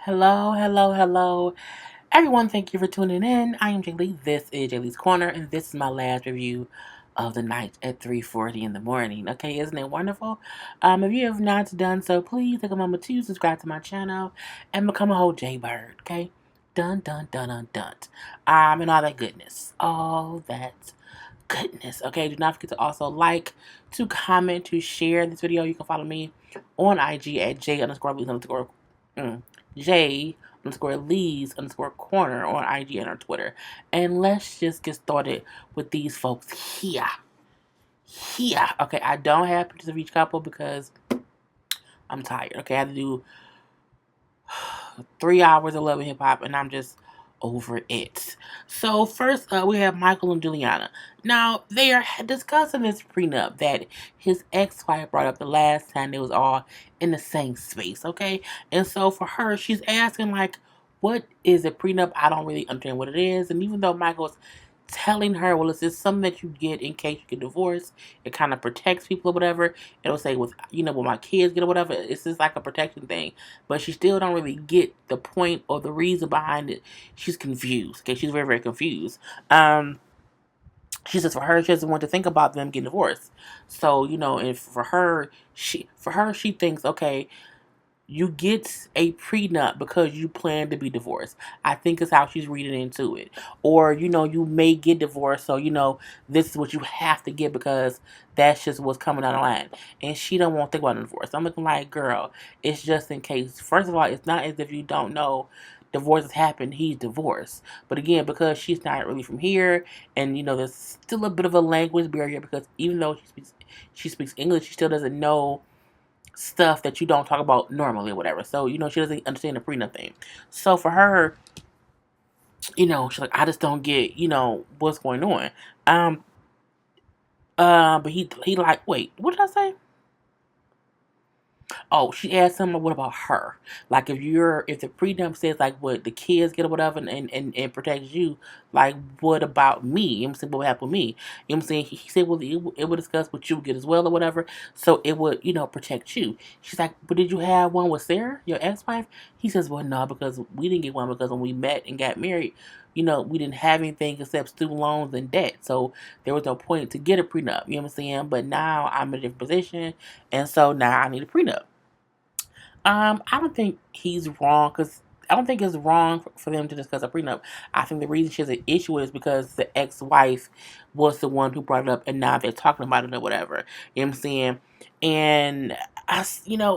Hello, hello, hello. Everyone, thank you for tuning in. I am JayLee. This is JLeesCorner, and this is my last review of the night at 3:40 in the morning. Okay, isn't it wonderful? If you have not done so, please take a moment to subscribe to my channel and become a whole JayBird, okay? Dun, dun, dun, dun, dun. And all that goodness. All that goodness. Okay, do not forget to also like, to comment, to share this video. You can follow me on IG at J underscore Lees underscore J underscore Lees underscore corner on IG and on Twitter. And let's just get started with these folks here. Here. Okay, I don't have pictures of each couple because I'm tired. Okay, I have to do 3 hours of Love and Hip Hop, and I'm just over it. So first, we have Michael and Juliana. Now they are discussing this prenup that his ex-wife brought up the last time they was all in the same space. Okay, and so for her, she's asking like, "What is a prenup? I don't really understand what it is." And even though Michael's telling her, well, it's just something that you get in case you get divorced. It kind of protects people or whatever. It'll say, with when my kids get or whatever, it's just like a protection thing. But she still don't really get the point or the reason behind it. She's confused. Okay, she's very, very confused. She says for her, she doesn't want to think about them getting divorced. So, and for her, she thinks, okay, you get a prenup because you plan to be divorced. I think is how she's reading into it. Or, you may get divorced, so this is what you have to get because that's just what's coming down the line. And she don't want to think about divorce. I'm looking like, girl, it's just in case. First of all, it's not as if you don't know divorce has happened, he's divorced. But again, because she's not really from here, and there's still a bit of a language barrier because even though she speaks English, she still doesn't know stuff that you don't talk about normally or whatever. So, she doesn't understand the prenup thing. So for her, she's like, I just don't get, what's going on. But he like, wait, what did I say? Oh, she asked him, what about her? Like, if the prenup says, like, what the kids get or whatever and protects you, like, what about me? You know what I'm saying? What would happen with me? You know what I'm saying? He said, well, it would discuss what you would get as well or whatever. So it would, protect you. She's like, but did you have one with Sarah, your ex-wife? He says, well, no, because we didn't get one because when we met and got married, we didn't have anything except student loans and debt. So there was no point to get a prenup. You know what I'm saying? But now I'm in a different position. And so now I need a prenup. I don't think he's wrong because I don't think it's wrong for them to discuss a prenup. I think the reason she has an issue is because the ex-wife was the one who brought it up, and now they're talking about it or whatever. You know what I'm saying? And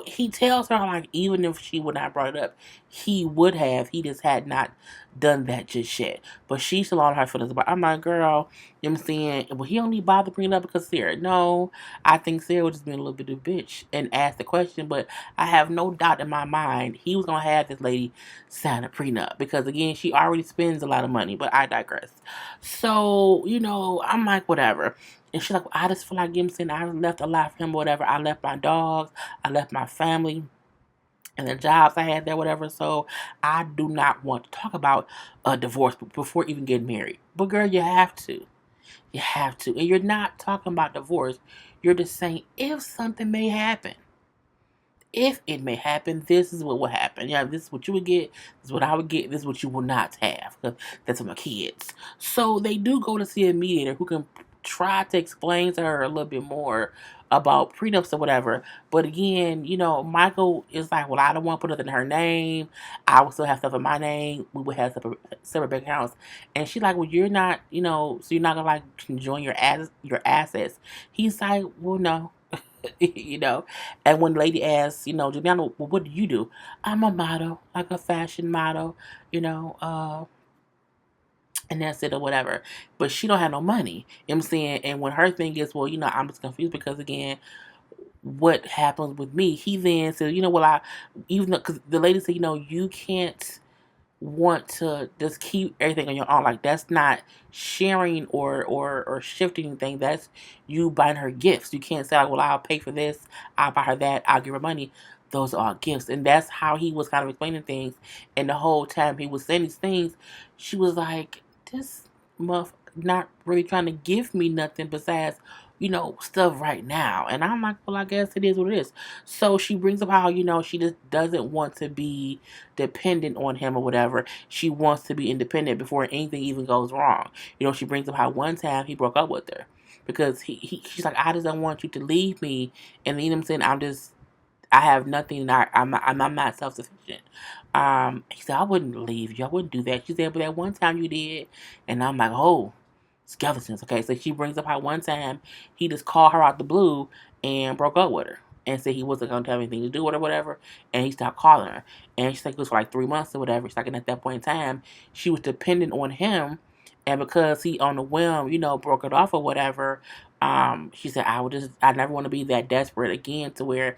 he tells her like even if she would not have brought it up, he would have. He just had not done that just yet. But she's still on her feelings about. I'm like, girl, you know what I'm saying? Well, he only bothered bringing it up because Sarah. No, I think Sarah was just being a little bit of a bitch and asked the question, but I have no doubt in my mind he was gonna have this lady sign a prenup because again, she already spends a lot of money. But I digress. So I'm like, whatever. And she's like, well, I just feel like, I left a lot for him, whatever. I left my dogs, I left my family, and the jobs I had there, whatever. So I do not want to talk about a divorce before even getting married. But girl, you have to. You have to. And you're not talking about divorce. You're just saying if something may happen. If it may happen, this is what will happen. Yeah, this is what you would get. This is what I would get. This is what you will not have. That's for my kids. So they do go to see a mediator who can try to explain to her a little bit more about prenups or whatever. But again, Michael is like, well, I don't want to put it in her name. I will still have stuff in my name. We would have separate bank accounts. And she's like, well, you're not, so you're not gonna like join your assets. He's like, well, no. you know. And when the lady asks, Juliana, well, what do you do? I'm a model, like a fashion model, you know, and that's it or whatever. But she don't have no money. You know what I'm saying? And when her thing is, well, I'm just confused because again, what happens with me? He then said, well, even though, because the lady said, you can't want to just keep everything on your own. Like that's not sharing or shifting anything. That's you buying her gifts. You can't say like, well, I'll pay for this, I'll buy her that, I'll give her money. Those are all gifts. And that's how he was kind of explaining things. And the whole time he was saying these things, she was like, this muff not really trying to give me nothing besides stuff right now. And I'm like, well, I guess it is what it is. So she brings up how, she just doesn't want to be dependent on him or whatever. She wants to be independent before anything even goes wrong. She brings up how one time he broke up with her because she's like, I just don't want you to leave me. And I'm saying, I have nothing. I'm not self sufficient. He said, I wouldn't leave you. I wouldn't do that. She said, but that one time you did. And I'm like, oh, skeletons. Okay, so she brings up how one time he just called her out the blue and broke up with her and said he wasn't going to have anything to do with her, whatever. And he stopped calling her. And she's like, it was for like 3 months or whatever. She's like, and at that point in time, she was dependent on him. And because he on the whim, broke it off or whatever, she said, I never want to be that desperate again to where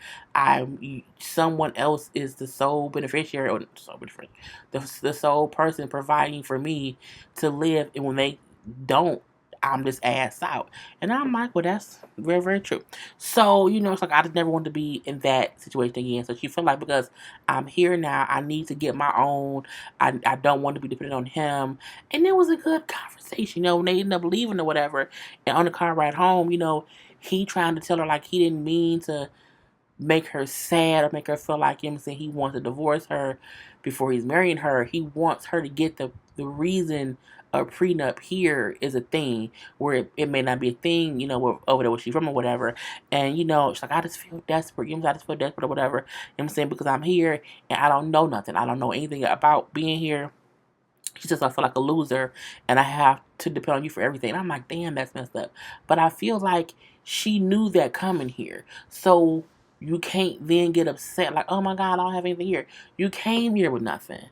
someone else is the sole beneficiary or sole beneficiary, the sole person providing for me to live, and when they don't, I'm just ass out. And I'm like, well, that's very, very true. So, it's like I just never wanted to be in that situation again. So she felt like because I'm here now, I need to get my own. I don't want to be dependent on him. And it was a good conversation, when they ended up leaving or whatever. And on the car ride home, he trying to tell her like he didn't mean to make her sad or make her feel like saying he wants to divorce her before he's marrying her. He wants her to get the reason a prenup here is a thing where it may not be a thing, over there where she's from or whatever. And, she's like, I just feel desperate. I just feel desperate or whatever. I'm saying? Because I'm here and I don't know nothing. I don't know anything about being here. She says, I feel like a loser and I have to depend on you for everything. And I'm like, damn, that's messed up. But I feel like she knew that coming here. So you can't then get upset like, oh my God, I don't have anything here. You came here with nothing.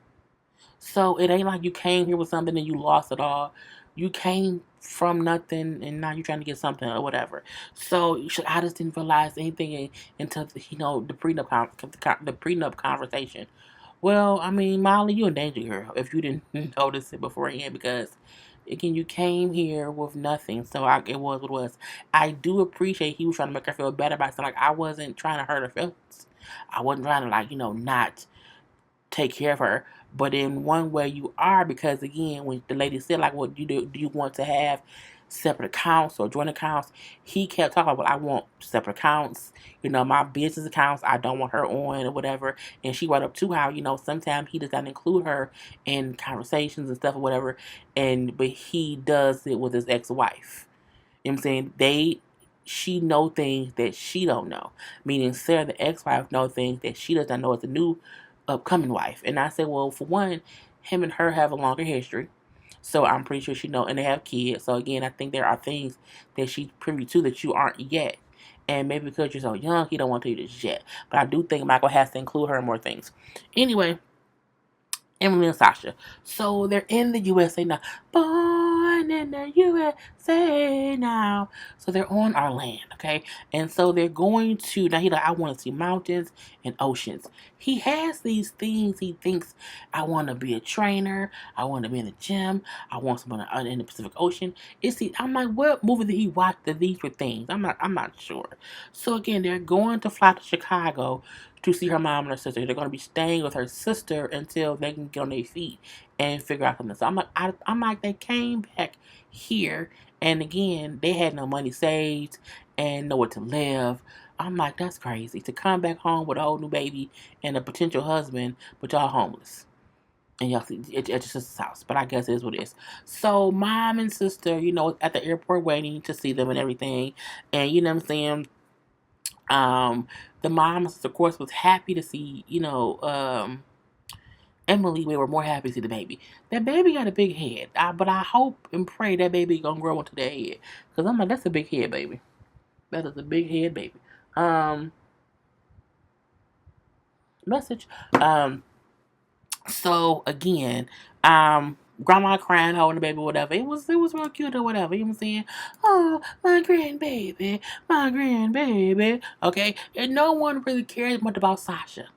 So it ain't like you came here with something and you lost it all. You came from nothing and now you're trying to get something or whatever. So I just didn't realize anything until the prenup conversation. Well, I mean, Molly, you in danger here if you didn't notice it beforehand because, again, you came here with nothing. So it was what it was. I do appreciate he was trying to make her feel better about something. Like, I wasn't trying to hurt her feelings. I wasn't trying to, not take care of her. But in one way you are, because again, when the lady said like, what do you want to have separate accounts or joint accounts? He kept talking about, I want separate accounts, my business accounts, I don't want her on or whatever. And she brought up too how, sometimes he does not include her in conversations and stuff or whatever, but he does it with his ex-wife. You know what I'm saying? She know things that she don't know. Meaning Sarah, the ex-wife, know things that she does not know as a new upcoming wife. And I said, well, for one, him and her have a longer history. So I'm pretty sure she know, and they have kids. So again, I think there are things that she's privy to that you aren't yet. And maybe because you're so young, he don't want to tell you this yet. But I do think Michael has to include her in more things. Anyway, Emily and Sasha. So they're in the USA now. Born in the USA now. So they're on our land, okay? And so they're going to, now he's like, I want to see mountains and oceans. He has these things he thinks, I want to be a trainer. I want to be in the gym. I want someone in the Pacific Ocean. I'm like, what movie did he watch that these were things? I'm not sure. So again, they're going to fly to Chicago to see her mom and her sister. They're going to be staying with her sister until they can get on their feet and figure out something. So I'm like, they came back here, and again, they had no money saved and nowhere to live. I'm like, that's crazy to come back home with a whole new baby and a potential husband, but y'all homeless. And y'all see, it's just his house, but I guess it is what it is. So mom and sister, at the airport waiting to see them and everything, and you know what I'm saying. The moms, of course, was happy to see, Emily. We were more happy to see the baby. That baby got a big head, but I hope and pray that baby gonna grow into that head. Because I'm like, that's a big head, baby. That is a big head, baby. Message. So, again, grandma crying, holding the baby, whatever. It was real cute or whatever. You know what I'm saying? Oh, my grandbaby, my grandbaby. Okay, and no one really cared much about Sasha.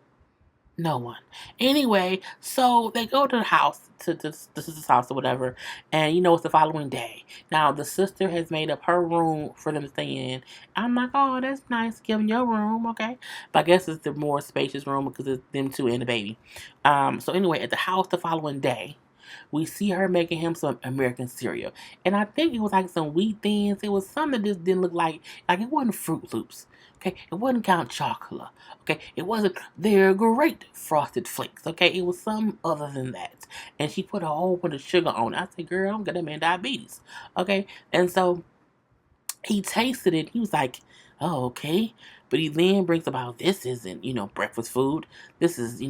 No one. Anyway, so they go to the house, to the sister's house or whatever, and it's the following day. Now, the sister has made up her room for them to stay in. I'm like, oh, that's nice, give them your room, okay? But I guess it's the more spacious room because it's them two and the baby. So anyway, at the house the following day, We see her making him some American cereal. And I think it was like some wheat thins. It was something that just didn't look like it wasn't Fruit Loops. Okay, it wasn't Count Chocula. Okay, it wasn't They're Great Frosted Flakes. Okay, it was some other than that. And she put a whole bunch of sugar on it. I said, girl, I'm gonna man diabetes. Okay, and so he tasted it. He was like, "Oh, okay." But he then brings about this isn't breakfast food. This is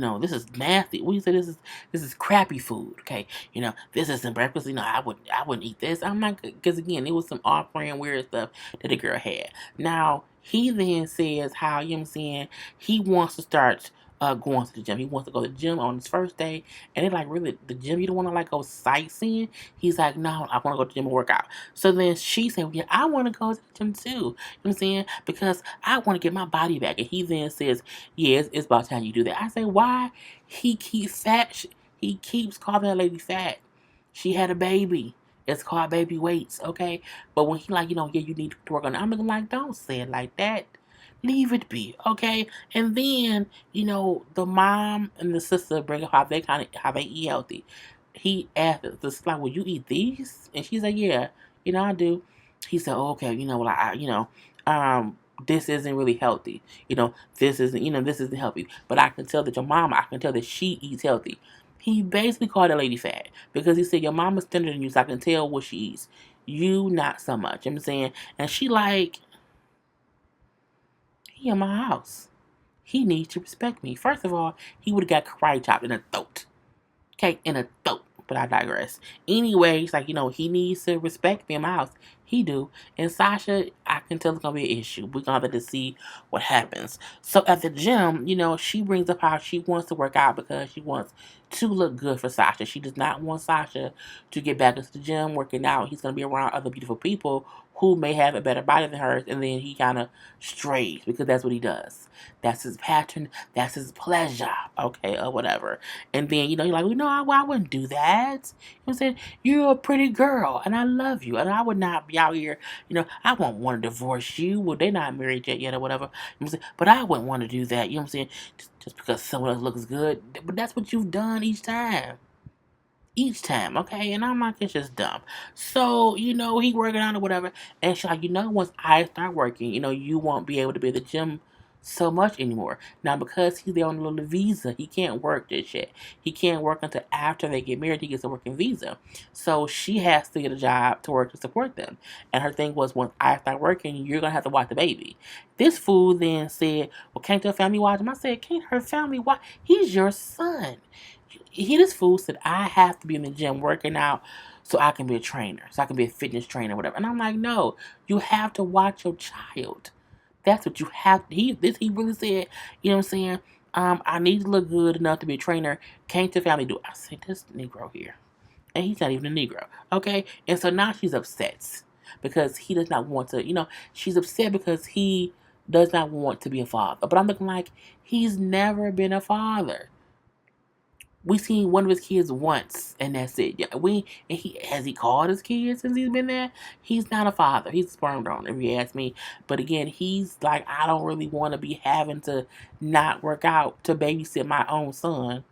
nasty. We say this is crappy food. Okay, this isn't breakfast. I wouldn't eat this. I'm not because again it was some off brand weird stuff that the girl had. Now he then says how I'm saying he wants to start. Going to the gym. He wants to go to the gym on his first day. And they're like, really, the gym, you don't want to like go sightseeing? He's like, no, I want to go to the gym and work out. So then she said, well, yeah, I want to go to the gym too. You know what I'm saying? Because I want to get my body back. And he then says, yeah, it's about time you do that. I say, why? He keeps calling that lady fat. She had a baby. It's called baby weights, okay? But when he like, yeah, you need to work on it. I'm looking like, don't say it like that. Leave it be, okay? And then, the mom and the sister bring up how they eat healthy. He asked this like, "Will you eat these?" And she's like, "Yeah, I do." He said, oh, "Okay, well, this isn't really healthy. This isn't healthy. But I can tell that your mama, I can tell that she eats healthy." He basically called the lady fat because he said, "Your mama's thinner than you, so I can tell what she eats. You not so much." You know what I'm saying, and she like, he in my house. He needs to respect me. First of all, he would have got karate chopped in the throat. Okay, in a throat. But I digress. Anyways, like, he needs to respect me in my house. He do. And Sasha, I can tell it's gonna be an issue. We're gonna have to see what happens. So at the gym, she brings up how she wants to work out because she wants to look good for Sasha. She does not want Sasha to get back into the gym working out. He's gonna be around other beautiful people who may have a better body than hers, and then he kind of strays because that's what he does. That's his pattern. That's his pleasure. Okay, or whatever. And then, you're like, well, no, I wouldn't do that. You know what I'm saying? You're a pretty girl, and I love you, and I would not be out here, I wouldn't want to divorce you. Well, they're not married yet or whatever. You know what I'm saying? But I wouldn't want to do that. You know what I'm saying? Just because someone else looks good. But that's what you've done each time. Each time, okay? And I'm like, it's just dumb. So, he working on or whatever. And she's like, once I start working, you won't be able to be at the gym so much anymore. Now, because he's there on a little visa, he can't work this shit. He can't work until after they get married. He gets a working visa. So she has to get a job to work to support them. And her thing was, once I start working, you're going to have to watch the baby. This fool then said, well, can't your family watch him? I said, can't her family watch? He's your son. This fool said, I have to be in the gym working out so I can be a trainer, so I can be a fitness trainer, whatever. And I'm like, no, you have to watch your child. That's what you have. He really said, you know what I'm saying? I need to look good enough to be a trainer. Can't your family do it? I said, this Negro here. And he's not even a Negro. Okay? And so now she's upset because he does not want to, she's upset because he does not want to be a father. But I'm looking like he's never been a father. We seen one of his kids once, and that's it. Yeah, he has he called his kids since he's been there. He's not a father. He's a sperm donor, if you ask me. But again, he's like, I don't really want to be having to not work out to babysit my own son.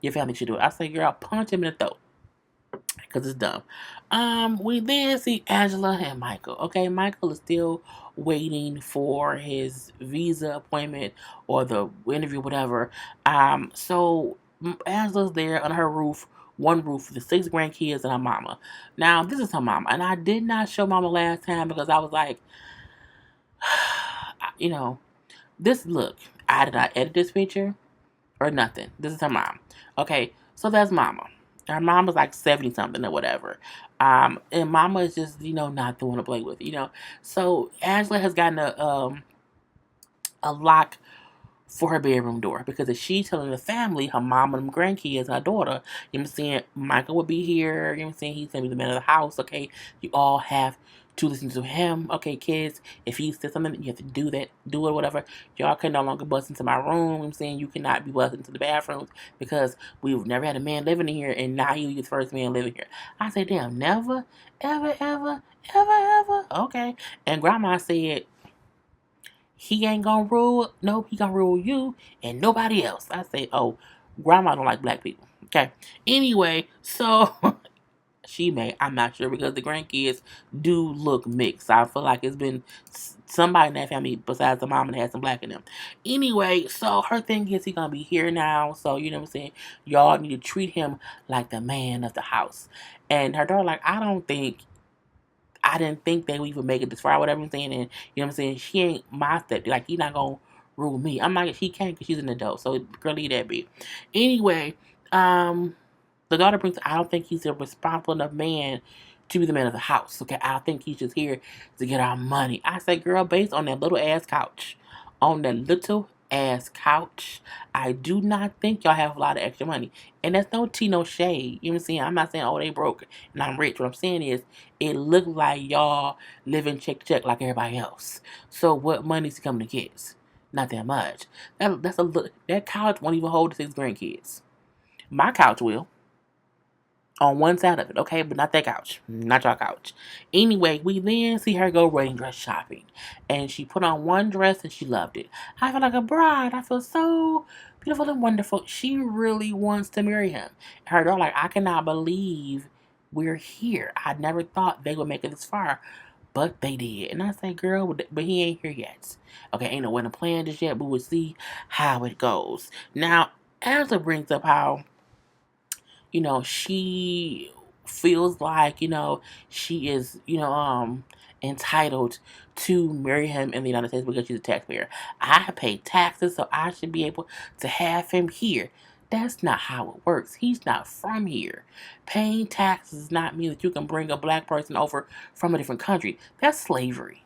Your family should do it. I say, girl, punch him in the throat because it's dumb. We then see Angela and Michael. Okay, Michael is still waiting for his visa appointment or the interview, whatever. So Angela's there on her roof, one roof with the 6 grandkids and her mama. Now, this is her mama, and I did not show mama last time because I was like, this look. I did not edit this picture or nothing. This is her mom. Okay, so that's mama. Her mom was like 70 something or whatever. And mama is just, not the one to play with, So Angela has gotten a lock for her bedroom door because if she's telling the family, her mom and them grandkids, her daughter, you know what I'm saying, Michael will be here, you know what I'm saying, he's gonna be the man of the house, okay? You all have to listen to him, okay, kids? If he says something, you have to do it, whatever. Y'all can no longer bust into my room, you know what I'm saying? You cannot be busting into the bathrooms because we've never had a man living in here and now you're the first man living here. I said, damn, never, ever, ever, ever, ever, okay. And grandma said, he ain't gonna rule. Nope, he gonna rule you and nobody else. I say, oh, grandma don't like black people. Okay. Anyway, so she may, I'm not sure, because the grandkids do look mixed. I feel like it's been somebody in that family besides the mom that has some black in them. Anyway, so her thing is he gonna be here now, so you know what I'm saying. Y'all need to treat him like the man of the house. And her daughter like, I didn't think they would even make it this far, whatever I'm saying. And you know what I'm saying. She ain't my step. Like he not gonna rule me. I'm not. She can't because she's an adult. So girl, leave that be. Anyway, um. The daughter brings, I don't think he's a responsible enough man to be the man of the house. Okay, I think he's just here to get our money. I say, girl, based on that little ass couch, I do not think y'all have a lot of extra money. And that's no tea, no shade. You know what I'm saying? I'm not saying, oh, they broke and I'm rich. What I'm saying is, it looked like y'all living check to check like everybody else. So what money's he coming to get? Not that much. That couch won't even hold the 6 grandkids. My couch will on one side of it, okay, but not that couch, not your couch. Anyway, we then see her go wedding dress shopping, and she put on one dress and she loved it. I feel like a bride. I feel so beautiful and wonderful. She really wants to marry him. Her daughter, like, I cannot believe we're here. I never thought they would make it this far, but they did. And I say, girl, but he ain't here yet. Okay, ain't no wedding plan just yet, but we'll see how it goes. Now, Angela brings up how she feels like, she is, entitled to marry him in the United States because she's a taxpayer. I pay taxes, so I should be able to have him here. That's not how it works. He's not from here. Paying taxes does not mean that you can bring a black person over from a different country. That's slavery.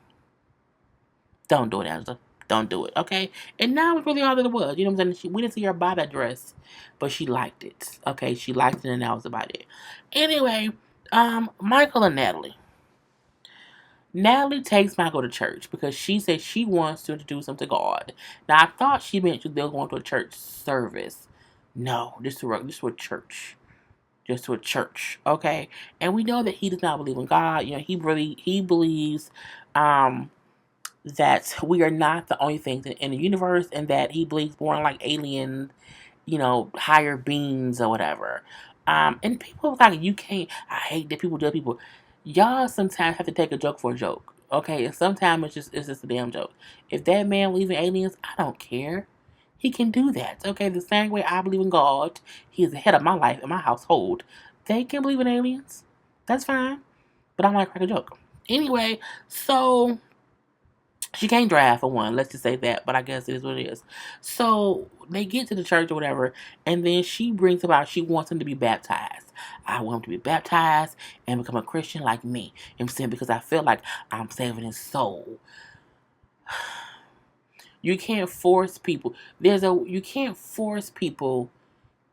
Don't do it, Angela. Don't do it, okay? And now it's really all that it was. You know what I'm saying? We didn't see her buy that dress, but she liked it. Okay, she liked it, and that was about it. Anyway, Michael and Natalie. Natalie takes Michael to church because she says she wants to introduce him to God. Now, I thought she meant they were going to a church service. No, just to a church. Just to a church, okay? And we know that he does not believe in God. He believes, that we are not the only things in the universe, and that he believes more in like alien, higher beings or whatever. And people like, you can't. I hate that people judge people. Y'all sometimes have to take a joke for a joke, okay? And sometimes it's just a damn joke. If that man believes in aliens, I don't care. He can do that, okay? The same way I believe in God, he is the head of my life and my household. They can believe in aliens. That's fine, but I'm like crack a joke. Anyway, so she can't drive for one, let's just say that, but I guess it is what it is. So they get to the church or whatever, and then she brings about she wants him to be baptized. I want him to be baptized and become a Christian like me. You know what I'm saying? Because I feel like I'm saving his soul. You can't force people. You can't force people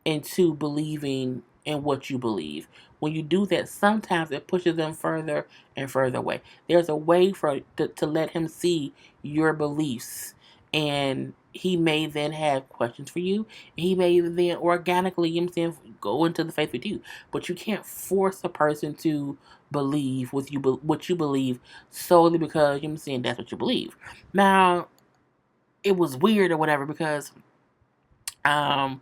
into believing in what you believe. When you do that, sometimes it pushes them further and further away. There's a way to let him see your beliefs, and he may then have questions for you. And he may then organically, go into the faith with you. But you can't force a person to believe what you believe solely because that's what you believe. Now, it was weird or whatever because um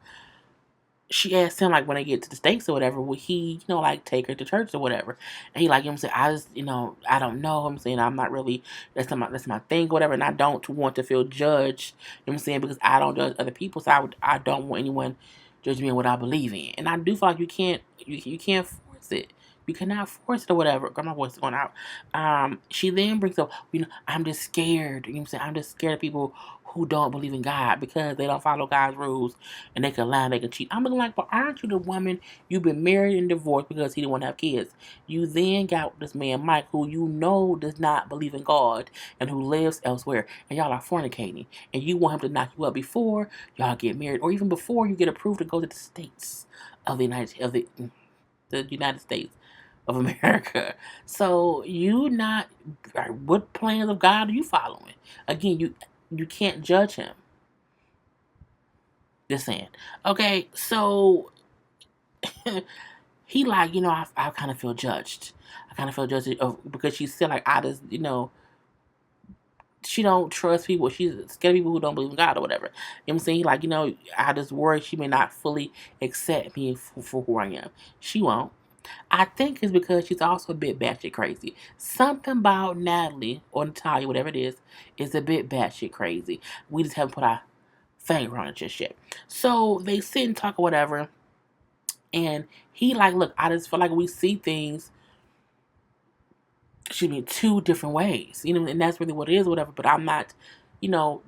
she asked him, like, when they get to the States or whatever, would he, like, take her to church or whatever? And he, like, I just, I don't know. I'm not really, that's my thing or whatever. And I don't want to feel judged, because I don't judge other people. So I don't want anyone judging me on what I believe in. And I do feel like you can't force it. You cannot force it or whatever. Girl, my voice is going out. She then brings up, I'm just scared. I'm just scared of people who don't believe in God because they don't follow God's rules and they can lie and they can cheat. I'm looking like, but aren't you the woman you've been married and divorced because he didn't want to have kids? You then got this man, Mike, who does not believe in God and who lives elsewhere, and y'all are fornicating, and you want him to knock you up before y'all get married, or even before you get approved to go to the States of the United States of America. So what plans of God are you following? Again, you can't judge him. Just saying. Okay, so he like, I kind of feel judged. I kind of feel judged because she said, like, I just, she don't trust people. She's scared of people who don't believe in God or whatever. You know what I'm saying? Like, I just worry she may not fully accept me for who I am. She won't. I think it's because she's also a bit batshit crazy. Something about Natalie or Natalia, whatever it is a bit batshit crazy. We just haven't put our finger on it just yet. So they sit and talk or whatever, and he like, look, I just feel like we see things, excuse me, two different ways. And that's really what it is, whatever. But I'm not,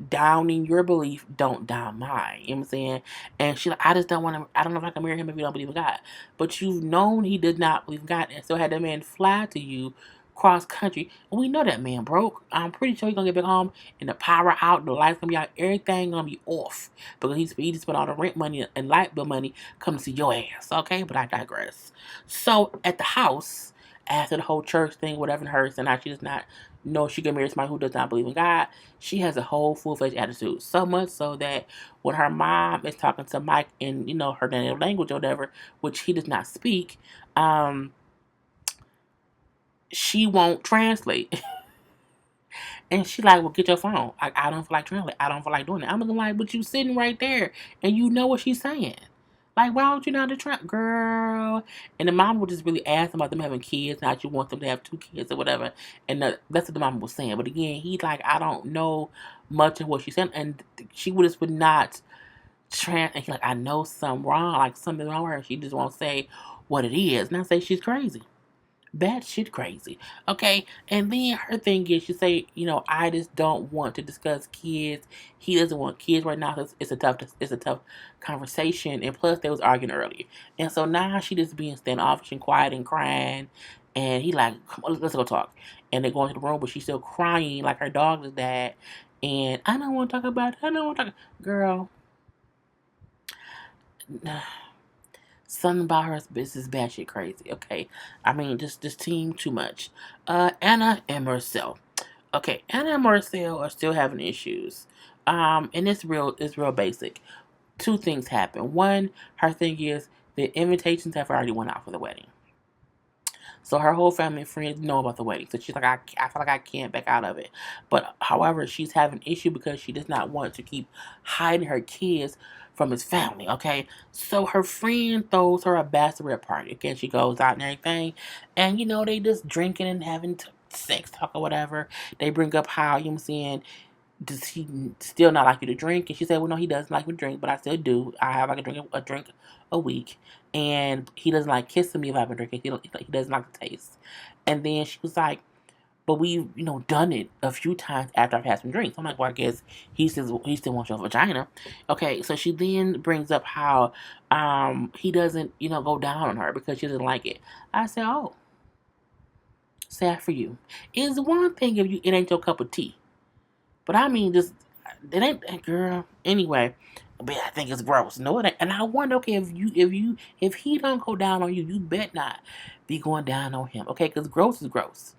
downing your belief, don't down mine. You know what I'm saying? And she like, I just don't want to, I don't know if I can marry him if you don't believe in God. But you've known he did not believe in God, and so had that man fly to you cross country. And we know that man broke. I'm pretty sure he's gonna get back home and the power out, the lights gonna be out, everything gonna be off. Because he just spent all the rent money and light bill money coming to your ass. Okay, but I digress. So at the house, after the whole church thing, whatever hurts, and now she does not know she can marry somebody who does not believe in God, she has a whole full-fledged attitude. So much so that when her mom is talking to Mike in, her native language or whatever, which he does not speak, she won't translate. And she like, well, get your phone. I don't feel like translating. I don't feel like doing it. I'm looking like, but you sitting right there and you know what she's saying. Like, why would you not try, girl? And the mom would just really ask about them having kids. Now she wants them to have two kids or whatever. And that's what the mom was saying. But again, he's like, I don't know much of what she's saying. And she would not and he's like, I know something wrong. Like, something wrong with her. She just won't say what it is. And I say she's crazy. Bad shit crazy. Okay? And then her thing is, she say, I just don't want to discuss kids. He doesn't want kids right now. It's a tough conversation. And plus, they was arguing earlier. And so now she just being standoffish and quiet and crying. And he like, come on, let's go talk. And they go into the room, but she's still crying like her dog is dead. And I don't want to talk about it. I don't want to talk. Girl, something about her is batshit crazy. Okay, I mean, this team too much. Anna and Marcel. Okay, Anna and Marcel are still having issues. And it's real basic. Two things happen. One, her thing is the invitations have already went out for the wedding. So her whole family and friends know about the wedding. So she's like, I feel like I can't back out of it. But however, she's having an issue because she does not want to keep hiding her kids from his family. Okay. So her friend throws her a bachelorette party. Okay. She goes out and everything. And they just drinking and having sex talk or whatever. They bring up how, you know what I'm saying, does he still not like you to drink? And she said, well, no, he doesn't like me to drink, but I still do. I have like a drink a week. And he doesn't like kissing me if I've been drinking. He doesn't like the taste. And then she was like, but we've, done it a few times after I've had some drinks. I'm like, well, I guess he still wants your vagina. Okay, so she then brings up how he doesn't, go down on her because she doesn't like it. I said, oh, sad for you. It's one thing if it ain't your cup of tea. But I mean, just it ain't, girl. Anyway, but I think it's gross. No, it ain't. And I wonder, okay, if he don't go down on you, you bet not be going down on him, okay? Because gross is gross.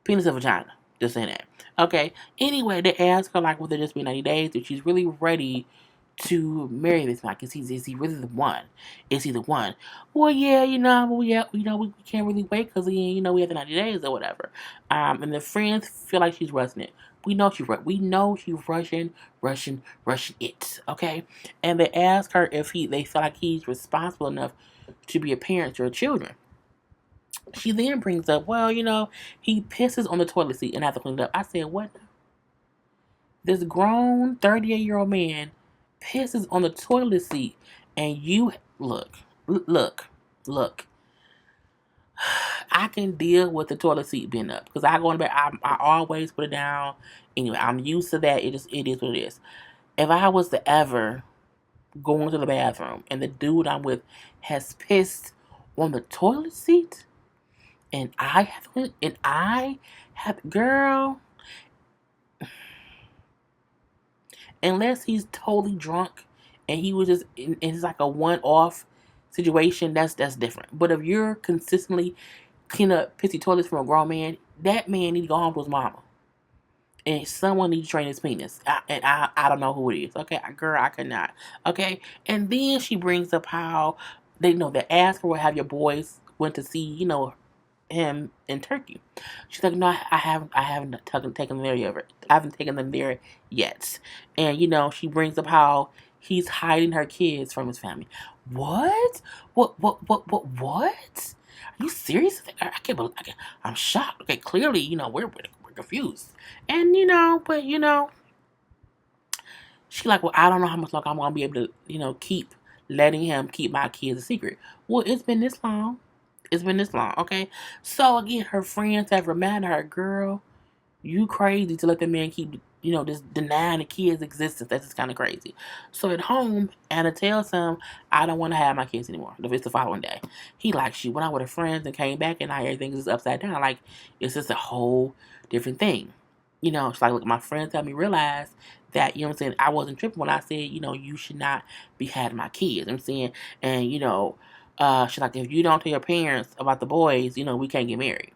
Penis and vagina. Just saying that. Okay. Anyway, they ask her like, will there just be 90 days? If she's really ready to marry this man, is he really the one? Is he the one? Well, yeah, we can't really wait because we have the 90 days or whatever. And the friends feel like she's rushing it. We know she's rushing it. Okay, and they ask her if they feel like he's responsible enough to be a parent to her children. She then brings up, well, he pisses on the toilet seat and I have to clean it up. I said, what? This grown 38-year-old man pisses on the toilet seat, and you look. I can deal with the toilet seat being up because I go in bed. I always put it down. Anyway, I'm used to that. It is what it is. If I was to ever go into the bathroom and the dude I'm with has pissed on the toilet seat, and I have, girl, unless he's totally drunk and he was just it's like a one-off situation, that's different. But if you're consistently cleaning up pissy toilets from a grown man, that man needs to go home to his mama. And someone needs to train his penis. I don't know who it is. Okay, girl, I could not. Okay, and then she brings up how they ask her, have your boys went to see, him in Turkey. She's like, no, I haven't taken them there yet. I haven't taken them there yet. And she brings up how he's hiding her kids from his family. What? What? Are you serious? I can't believe. I'm shocked. Okay, clearly, we're confused. And but she like, well, I don't know how much longer I'm gonna be able to, keep letting him keep my kids a secret. Well, it's been this long. It's been this long, okay? So again, her friends have reminded her, girl, you crazy to let the man keep, just denying the kid's existence. That's just kind of crazy. So at home, Anna tells him, I don't want to have my kids anymore. It's the following day. He like, she went out with her friends and came back, and now everything is upside down. Like, it's just a whole different thing. She's like, look, my friends helped me realize that, I'm saying, I wasn't tripping when I said, you should not be having my kids. I'm saying, and, she's like, if you don't tell your parents about the boys, we can't get married.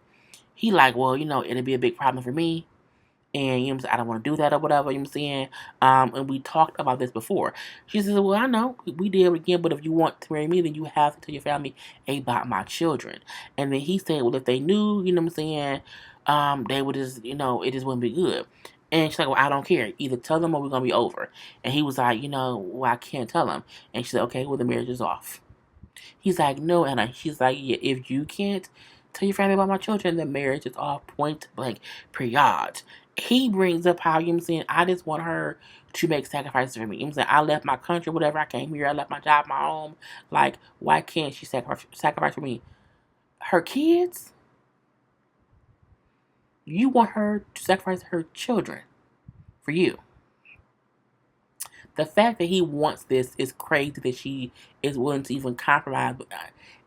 He like, well, it'll be a big problem for me. And I don't want to do that or whatever, I'm saying. And we talked about this before. She says, well, I know, we did it again, but if you want to marry me, then you have to tell your family about my children. And then he said, well, if they knew, I'm saying, they would just, it just wouldn't be good. And she's like, well, I don't care. Either tell them or we're going to be over. And he was like, well, I can't tell them. And she said, okay, well, the marriage is off. He's like, no, Anna. She's like, yeah, if you can't tell your family about my children, the marriage is off, point blank, period. He brings up how, I'm saying, I just want her to make sacrifices for me. I'm saying, I left my country, whatever, I came here, I left my job, my home. Like, why can't she sacrifice for me? Her kids? You want her to sacrifice her children for you. The fact that he wants this is crazy, that she is willing to even compromise.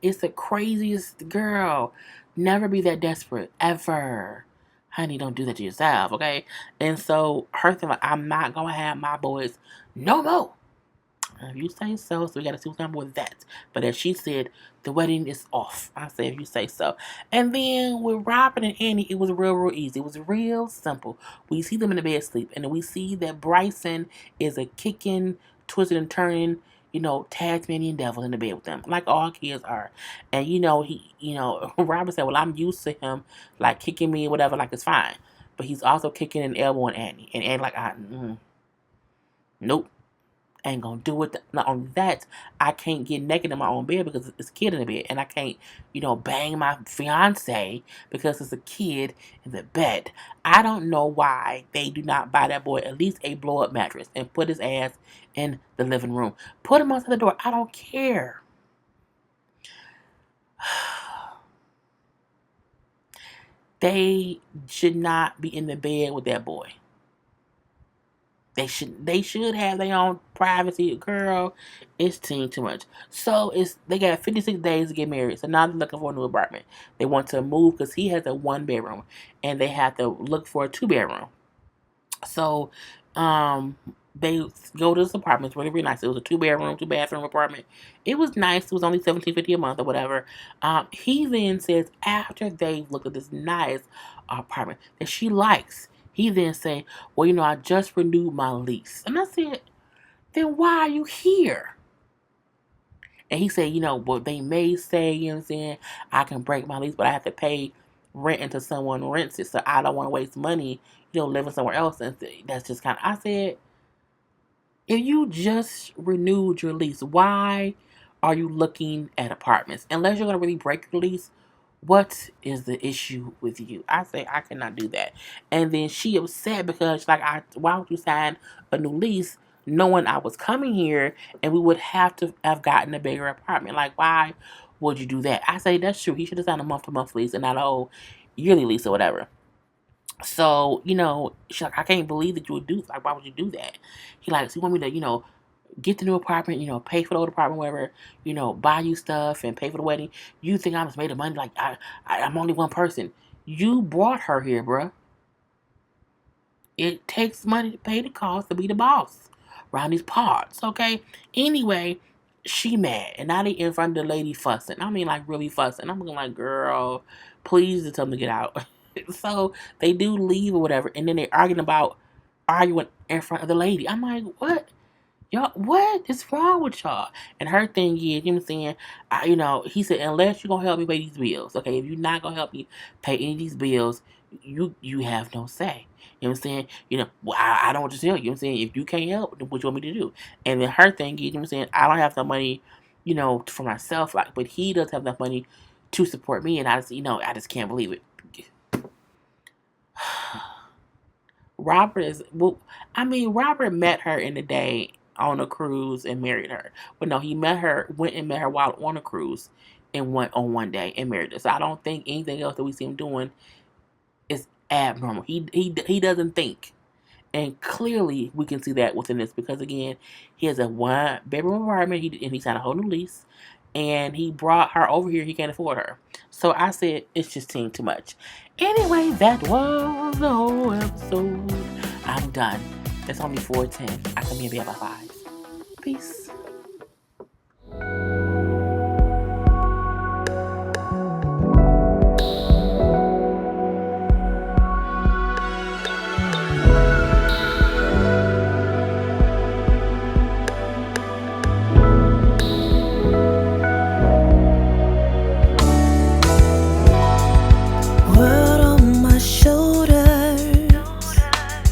It's the craziest girl. Never be that desperate, ever. Honey, don't do that to yourself, okay? And so her thing, like, I'm not going to have my boys no more. If you say so we got to see what's happening with that. But as she said, the wedding is off. I said, if you say so. And then with Robin and Annie, it was real easy. It was real simple. We see them in the bed asleep, and then we see that Bryson is a kicking, twisting and turning, Tasmanian devil in the bed with them, like all kids are. And Robin said, well, I'm used to him, like, kicking me or whatever, like, it's fine. But he's also kicking an elbow on Annie. And Annie like, nope. Ain't gonna do it. Not only that, I can't get naked in my own bed because it's a kid in the bed, and I can't, bang my fiance because it's a kid in the bed. I don't know why they do not buy that boy at least a blow up mattress and put his ass in the living room. Put him outside the door. I don't care. They should not be in the bed with that boy. They should have their own privacy, girl. It's too much. So they got 56 days to get married. So now they're looking for a new apartment. They want to move because he has a 1-bedroom, and they have to look for a 2-bedroom. So, they go to this apartment. It's really, really nice. It was a 2-bedroom, 2-bathroom apartment. It was nice. It was only $17.50 a month or whatever. He then says, after they look at this nice apartment that she likes, he then say, well, I just renewed my lease. And I said, then why are you here? And he said, well, they may say, I'm saying, I can break my lease, but I have to pay rent until someone rents it. So I don't want to waste money, living somewhere else. And that's just kind of, I said, if you just renewed your lease, why are you looking at apartments? Unless you're going to really break your lease, what is the issue with you? I say I cannot do that. And then she upset because why would you sign a new lease knowing I was coming here and we would have to have gotten a bigger apartment? Like, why would you do that? I say that's true. He should have signed a month-to-month lease and not a whole yearly lease or whatever. So, she's like, I can't believe that you would do, like, why would you do that? He like, so you want me to, get the new apartment, pay for the old apartment, whatever, buy you stuff and pay for the wedding. You think I just made the money? Like, I'm only one person. You brought her here, bruh. It takes money to pay the cost to be the boss around these parts, okay? Anyway, she mad. And now they in front of the lady fussing. I mean, like, really fussing. I'm looking like, girl, please just tell them to get out. So they do leave or whatever. And then they're arguing in front of the lady. I'm like, what? Y'all, what is wrong with y'all? And her thing is, you know what I'm saying? He said, unless you're gonna help me pay these bills, okay? If you're not gonna help me pay any of these bills, you have no say. You know what I'm saying? Well, I don't want to tell you. You know what I'm saying? If you can't help, then what you want me to do? And then her thing is, you know what I'm saying? I don't have the money, for myself, like, but he does have enough money to support me, and I just can't believe it. Robert is well. I mean, Robert met her in the day on a cruise and married her. But no, he went and met her while on a cruise, and went on one day and married her. So I don't think anything else that we see him doing is abnormal. He doesn't think, and clearly we can see that within this because again, he has a one bedroom apartment. He signed a whole new lease, and he brought her over here. He can't afford her. So I said it's just seemed too much. Anyway, that was the whole episode. I'm done. It's only 4:10. I come here and be at by 5. Peace.